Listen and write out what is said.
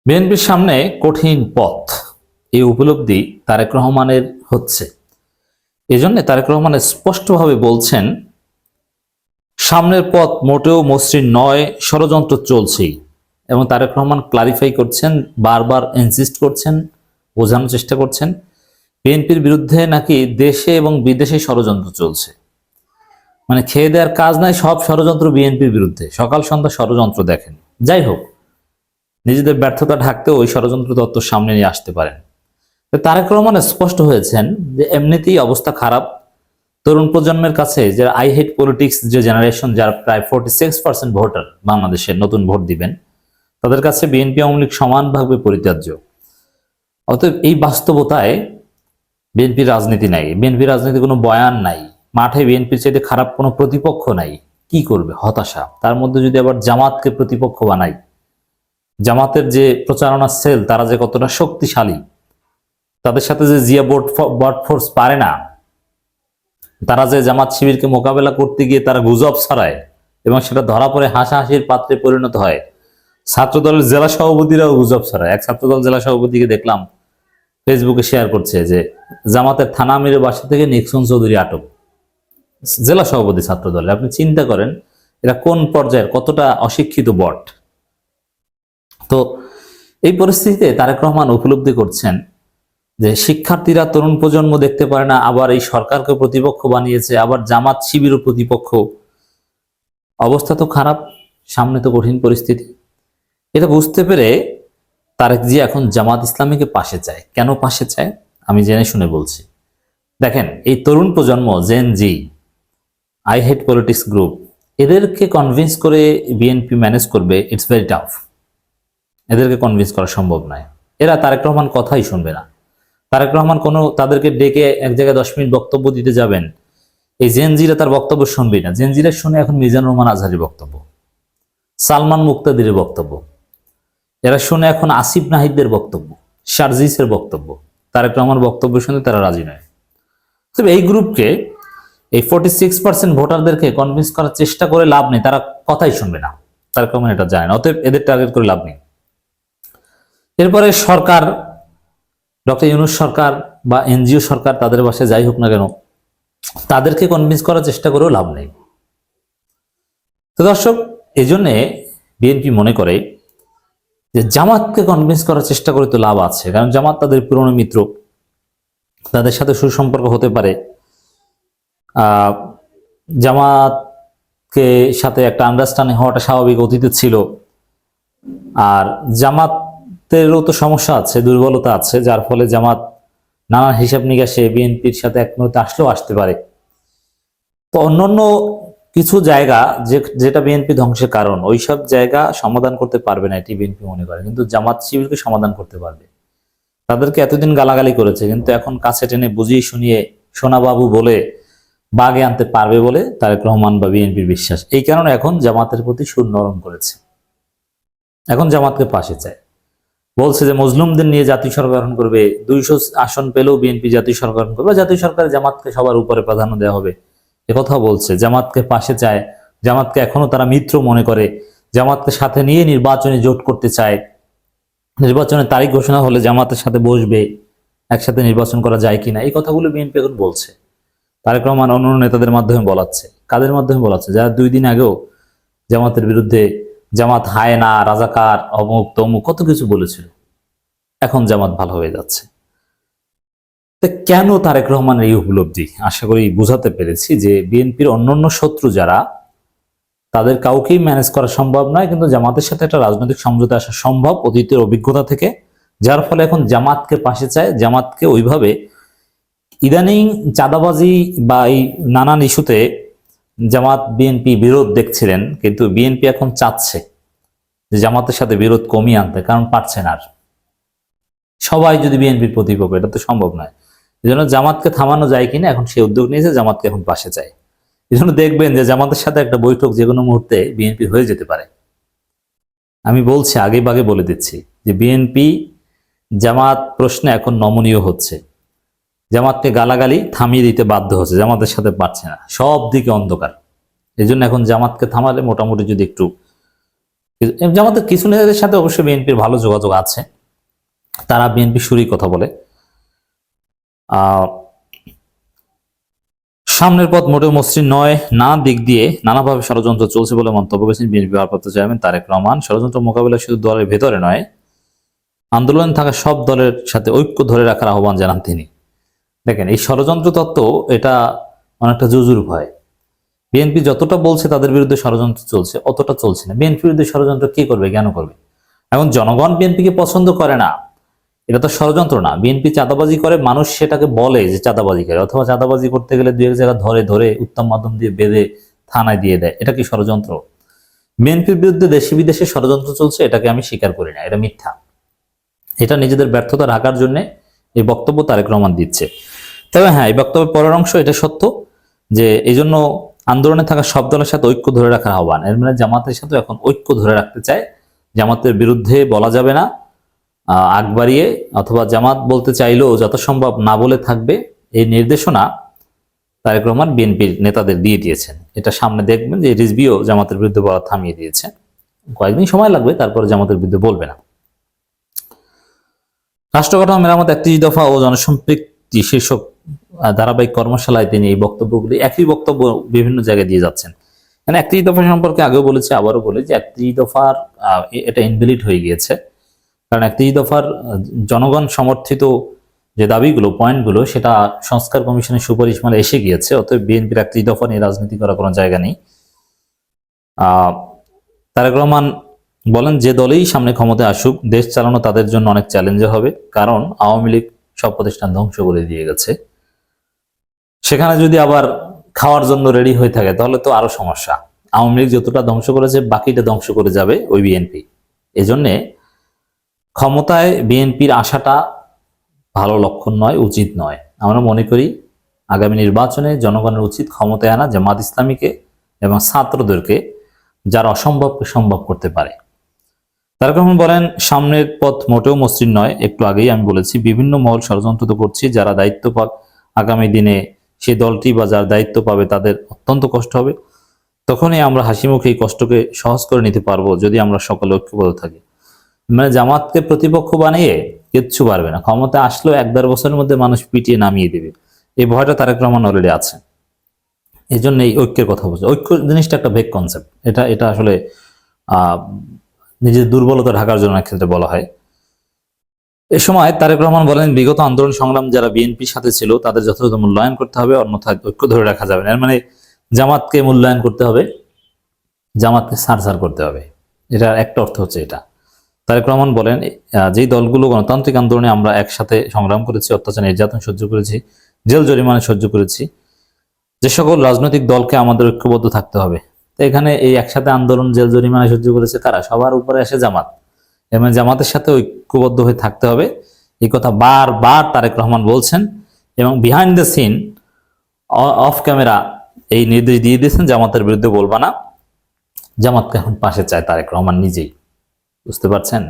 বিএনপির সামনে কঠিন পথ, এই উপলব্ধি তারেক রহমানের হচ্ছে। এজন্য তারেক রহমান স্পষ্টভাবে বলছেন, সামনের পথ মোটেও মসৃণ নয়, ষড়যন্ত্র চলছেই। এবং তারেক রহমান ক্লারিফাই করছেন, বারবার ইনসিস্ট করছেন, বোঝানোর চেষ্টা করছেন বিএনপির বিরুদ্ধে নাকি দেশে এবং বিদেশে ষড়যন্ত্র চলছে। মানে খেয়ে দেওয়ার কাজ নাই, সব ষড়যন্ত্র বিএনপির বিরুদ্ধে, সকাল সন্ধ্যা ষড়যন্ত্র দেখেন। যাই হোক, নিজেদের ব্যর্থতা ঢাকতেও ওই ষড়যন্ত্র তত্ত্ব সামনে নিয়ে আসতে পারেন। তারেক রহমান স্পষ্ট হয়েছেন যে এমনিতেই অবস্থা খারাপ। তরুণ প্রজন্মের কাছে যে আই হেট পলিটিক্স যে জেনারেশন, যার প্রায় 46% ভোটার বাংলাদেশের নতুন ভোট দিবেন, তাদের কাছে বিএনপি আওয়ামী লীগ সমানভাবে পরিত্যাজ্য। অতএব এই বাস্তবতায় বিএনপির রাজনীতি নাই, বিএনপির রাজনীতি কোনো বয়ান নাই, মাঠে বিএনপির চাইতে খারাপ কোনো প্রতিপক্ষ নাই। কি করবে? হতাশা। তার মধ্যে যদি আবার জামাতকে প্রতিপক্ষ বানাই, জামাতের যে প্রচারণা সেল তারা যে কতটা শক্তিশালী, তাদের সাথে যে জিয়া বট ফোর্স পারে না, তারা যে জামাত শিবিরকে মোকাবেলা করতে গিয়ে তারা গুজব ছড়ায় এবং সেটা ধরা পড়ে হাসাহাসির পাত্রে পরিণত হয়। ছাত্রদলের জেলা সভাপতিরাও গুজব ছড়ায়। এক ছাত্রদল জেলা সভাপতিকে দেখলাম ফেসবুকে শেয়ার করছে যে জামাতের থানা আমিরের বাসা থেকে নিক্সন চৌধুরী আটক, জেলা সভাপতি ছাত্রদলের। আপনি চিন্তা করেন এরা কোন পর্যায়ের, কতটা অশিক্ষিত বট। তো এই পরিস্থিতিতে তারেক রহমান উপলব্ধি করছেন যে শিক্ষার্থীরা, তরুণ প্রজন্ম দেখতে পারে না, আবার এই সরকারকে প্রতিপক্ষ বানিয়েছে, আবার জামাত শিবিরও প্রতিপক্ষ। অবস্থা তো খারাপ, সামনে তো কঠিন পরিস্থিতি। এটা বুঝতে পেরে তারেক জি এখন জামাত ইসলামীকে পাশে চায়। কেন পাশে চায় আমি জেনে শুনে বলছি। দেখেন, এই তরুণ প্রজন্ম, Gen Z, I hate politics group, এদেরকে কনভিন্স করে বিএনপি ম্যানেজ করবে, ইটস ভেরি টাফ। এদেরকে কনভিন্স করা সম্ভব নয়। এরা তারেক রহমান কথাই শুনবে না। তারেক রহমান তাদেরকে ডেকে এক জায়গায় 10 মিনিট বক্তব্য দিতে যাবেন, এই জেনজিরা তার বক্তব্য শুনবেই না। জেনজিরা শুনে এখন মিজানুর রহমান আজহারির বক্তব্য, সালমান মুক্তাদিরের বক্তব্য, এরা শুনে এখন আসিফ নাহিদদের বক্তব্য, শারজিসের বক্তব্য। তারেক রহমান বক্তব্য শুনে তারা রাজি নয়। তবে এই গ্রুপকে, এই 46% ভোটারদেরকে কনভিন্স করার চেষ্টা করে লাভ নেই, তারা কথাই শুনবে না। তারেক রহমান এটা জানেন, অতএব এদের টার্গেট করে লাভ নেই। এরপরে সরকার, ডক্টর ইউনূস সরকার বা এনজিও সরকার, তাদের বাসায় যাই হোক না কেন, তাদেরকে কনভিন্স করার চেষ্টা করেও লাভ নেই। তো দর্শক, এই জন্যে বিএনপি মনে করে যে জামাতকে কনভিন্স করার চেষ্টা করে তো লাভ আছে, কারণ জামাত তাদের পুরনো মিত্র, তাদের সাথে সুসম্পর্ক হতে পারে। জামাতকে সাথে একটা আন্ডারস্ট্যান্ডিং হওয়াটা স্বাভাবিক, অতীতে ছিল। আর জামাতেরও তো সমস্যা আছে, দুর্বলতা আছে, যার ফলে জামাত নানান হিসাব নিকাশে বিএনপির সাথে এক মুহূর্তে আসলেও আসতে পারে। তো অন্যান্য কিছু জায়গা যেটা বিএনপি ধ্বংসের কারণ, ওইসব জায়গা সমাধান করতে পারবে না এটি বিএনপি মনে করে, কিন্তু জামাত শিবিরকে সমাধান করতে পারবে। তাদেরকে এতদিন গালাগালি করেছে, কিন্তু এখন কাছে টেনে বুঝিয়ে শুনিয়ে সোনাবাবু বলে বাগে আনতে পারবে বলে তারেক রহমান বা বিএনপির বিশ্বাস। এই কারণে এখন জামাতের প্রতি সুর নরম করেছে, এখন জামাতকে পাশে চায়। বলছে যে মজলুমদের নিয়ে জাতীয় সরকার গঠন করবে, 200 আসন পেলেও বিএনপি জাতীয় সরকার গঠন করবে, জাতীয় সরকারে জামাতকে সবার উপরে প্রাধান্য দেওয়া হবে, একথা বলছে। জামাতকে পাশে চায়, জামাতকে এখনো তারা মিত্র মনে করে, জামাতকে সাথে নিয়ে নির্বাচনে জোট করতে চায়। নির্বাচনের তারিখ ঘোষণা হলে জামাতের সাথে বসবে, একসাথে নির্বাচন করা যায় কিনা, এই কথাগুলো বিএনপি এখন বলছে। তারেক রহমান অন্য নেতাদের মাধ্যমে বলাচ্ছে। কাদের মাধ্যমে বলাচ্ছে? যারা 2 দিন আগেও জামাতের বিরুদ্ধে জামাত হায়না, রাজাকার, অমুক তমুক কত কিছু বলেছিল। এখন জামাত ভালো হয়ে যাচ্ছে। কেন তারেক রহমানের এই উপলব্ধি? আশা করি বুঝাতে পেরেছি যে বিএনপির অন্যান্য শত্রু যারা, তাদের কাউকেই ম্যানেজ করা সম্ভব নয়, কিন্তু জামাতের সাথে একটা রাজনৈতিক সমঝোতা আসা সম্ভব অতীতের অভিজ্ঞতা থেকে, যার ফলে এখন জামাতকে পাশে চায়। জামাতকে ওইভাবে ইদানিং চাঁদাবাজি বা এই নানান ইস্যুতে জামাত বিএনপি বিরোধ দেখছিলেন, কিন্তু বিএনপি এখন চাচ্ছে যে জামাতের সাথে বিরোধ কমিয়ে আনতে, কারণ পারছে না আর। সবাই যদি বিএনপির প্রতিপক্ষ, এটা তো সম্ভব নয়। এই জন্য জামাতকে থামানো যায় কিনা এখন সে উদ্যোগ নিয়েছে, জামাতকে এখন পাশে চায়। এই জন্য দেখবেন যে জামাতের সাথে একটা বৈঠক যে কোনো মুহূর্তে বিএনপি হয়ে যেতে পারে। আমি বলছি, আগে বাগে বলে দিচ্ছি যে বিএনপি জামাত প্রশ্নে এখন নমনীয় হচ্ছে, জামাতকে গালাগালি থামিয়ে দিতে বাধ্য হচ্ছে, জামাতের সাথে পারছে না, সব দিকে অন্ধকার। এই জন্য এখন জামাতকে থামালে মোটামুটি যদি একটু জামাতের কিছু নেতাদের সাথে অবশ্যই বিএনপির ভালো যোগাযোগ আছে, তারা বিএনপি সুরেই কথা বলে। সামনের পথ মোটেও মসৃণ নয়, নানা দিক দিয়ে নানাভাবে ষড়যন্ত্র চলছে বলে মন্তব্য করেছেন বিএনপি ভারপ্রাপ্ত চেয়ারম্যান তারেক রহমান। ষড়যন্ত্র মোকাবিলা শুধু দলের ভেতরে নয়, আন্দোলনে থাকা সব দলের সাথে ঐক্য ধরে রাখার আহ্বান জানান তিনি। দেখেন, এই ষড়যন্ত্র তত্ত্ব এটা অনেকটা জুজুর ভয়। বিএনপি যতটা বলছে তাদের বিরুদ্ধে ষড়যন্ত্র চলছে, অতটা চলছে না। বিএনপির বিরুদ্ধে ষড়যন্ত্র কি করবে, কেন করবে? এখন জনগণ বিএনপিকে পছন্দ করে না, এটা তো ষড়যন্ত্র না। বিএনপি চাঁদাবাজি করে, মানুষ সেটাকে বলে যে চাঁদাবাজি করে, অথবা চাঁদাবাজি করতে গেলে দুই এক জায়গা ধরে ধরে উত্তম মাধ্যম দিয়ে বেঁধে থানায় দিয়ে দেয়, এটা কি ষড়যন্ত্র? বিএনপির বিরুদ্ধে দেশে বিদেশে ষড়যন্ত্র চলছে, এটাকে আমি স্বীকার করি না, এটা মিথ্যা। এটা নিজেদের ব্যর্থতা ঢাকার জন্য এই বক্তব্য তারেক রহমান দিচ্ছে। তবে হ্যাঁ, এই বক্তব্যের পরের অংশ এটা সত্য যে এই জন্য আন্দোলনে থাকা সব দলের সাথে ঐক্য ধরে রাখার আহ্বান। এর মানে জামাতের সাথে এখন ঐক্য ধরে রাখতে চায়, জামাতের বিরুদ্ধে বলা যাবে না আগ বাড়িয়ে, অথবা জামাত বলতে চাইলেও যত সম্ভব না বলে থাকবে, এই নির্দেশনা তারেক রহমান বিএনপির নেতাদের দিয়ে দিয়েছেন। এটা সামনে দেখবেন যে রিজভিও জামাতের বিরুদ্ধে বলা থামিয়ে দিয়েছে। কয়েকদিন সময় লাগবে, তারপরে জামাতের বিরুদ্ধে বলবে না। রাষ্ট্র কাঠামো মেরামত 31 দফা ও জনসম্পৃক্তি শীর্ষক ধারাবাহিক কর্মশালায় তিনি এই বক্তব্যগুলি, একই বক্তব্য বিভিন্ন জায়গায় দিয়ে যাচ্ছেন। মানে 31 দফা সম্পর্কে আগেও বলেছি, আবারও বলি যে 31 দফার এটা ইনভ্যালিড হয়ে গিয়েছে। কারণ 31 দফার জনগণ সমর্থিত যে দাবিগুলো, পয়েন্টগুলো, সেটা সংস্কার কমিশনের সুপারিশ মানে এসে গিয়েছে। অতএব বিএনপির 31 দফা নিয়ে রাজনীতি করার কোনো জায়গা নেই। তারেক রহমান বলেন, যে দলেই সামনে ক্ষমতায় আসুক, দেশ চালানো তাদের জন্য অনেক চ্যালেঞ্জের হবে, কারণ আওয়ামী লীগ সব প্রতিষ্ঠান ধ্বংস করে দিয়ে গেছে। সেখানে যদি আবার খাওয়ার জন্য রেডি হয়ে থাকে তাহলে তো আরো সমস্যা। আওয়ামী লীগ যতটা ধ্বংস করেছে, বাকিটা ধ্বংস করে যাবে ওই বিএনপি। এজন্যে ক্ষমতায় বিএনপির আশাটা ভালো লক্ষণ নয়, উচিত নয়। আমরা মনে করি আগামী নির্বাচনে জনগণের উচিত ক্ষমতায় আনা জামাত ইসলামীকে এবং ছাত্রদেরকে, যারা অসম্ভবকে সম্ভব করতে পারে। তারেক রহমান বলেন, সামনের পথ মোটেও মসৃণ নয়। একটু আগেই আমি বলেছি, বিভিন্ন মহল ষড়যন্ত্র তো করছে, যারা দায়িত্ব পাক আগামী দিনে সেই দলটি বা যার দায়িত্ব পাবে তাদের অত্যন্ত কষ্ট হবে। তখনই আমরা হাসি মুখে এই কষ্টকে সহজ করে নিতে পারবো যদি আমরা সকলে ঐক্যবদ্ধ থাকি। মানে জামাতকে প্রতিপক্ষ বানিয়ে কিচ্ছু পারবে না। ক্ষমতা আসলেও 1-1.5 বছরের মধ্যে মানুষ পিটিয়ে নামিয়ে দেবে, এই ভয়টা তারেক রহমান অলরেডি আছে। এই জন্য এই ঐক্যের কথা বলছে। ঐক্য জিনিসটা একটা ভেগ কনসেপ্ট, এটা আসলে নিজের দুর্বলতা ঢাকার জন্য এক ক্ষেত্রে বলা হয়। এ সময় তারেক রহমান বলেন, বিগত আন্দোলন সংগ্রাম যারা বিএনপির সাথে ছিল তাদের যথাযথ মূল্যায়ন করতে হবে, অন্যথায় ঐক্য ধরে রাখা যাবে না। এর মানে জামাতকে মূল্যায়ন করতে হবে, জামাতকে ছাড় করতে হবে, এটা একটা অর্থ হচ্ছে এটা। তারেক রহমান বলেন, যেই দলগুলো গণতান্ত্রিক আন্দোলনে আমরা একসাথে সংগ্রাম করেছি, অত্যাচার নির্যাতন সহ্য করেছি, জেল জরিমানা সহ্য করেছি, যে সকল রাজনৈতিক দলকে আমাদের ঐক্যবদ্ধ থাকতে হবে। তো এখানে এই একসাথে আন্দোলন, জেল জরিমানা সহ্য করেছে কারা? সবার উপরে আসে জামাত। এর মানে জামাতের সাথে ঐক্যবদ্ধ হয়ে থাকতে হবে, এই কথা বারবার তারেক রহমান বলছেন। এবং behind the scene, of camera এই নির্দেশ দিয়ে দিয়েছেন, জামাতের বিরুদ্ধে বলবা না। জামাতকে এখন পাশে চায় তারেক রহমান নিজেই, বুঝতে পারছেন?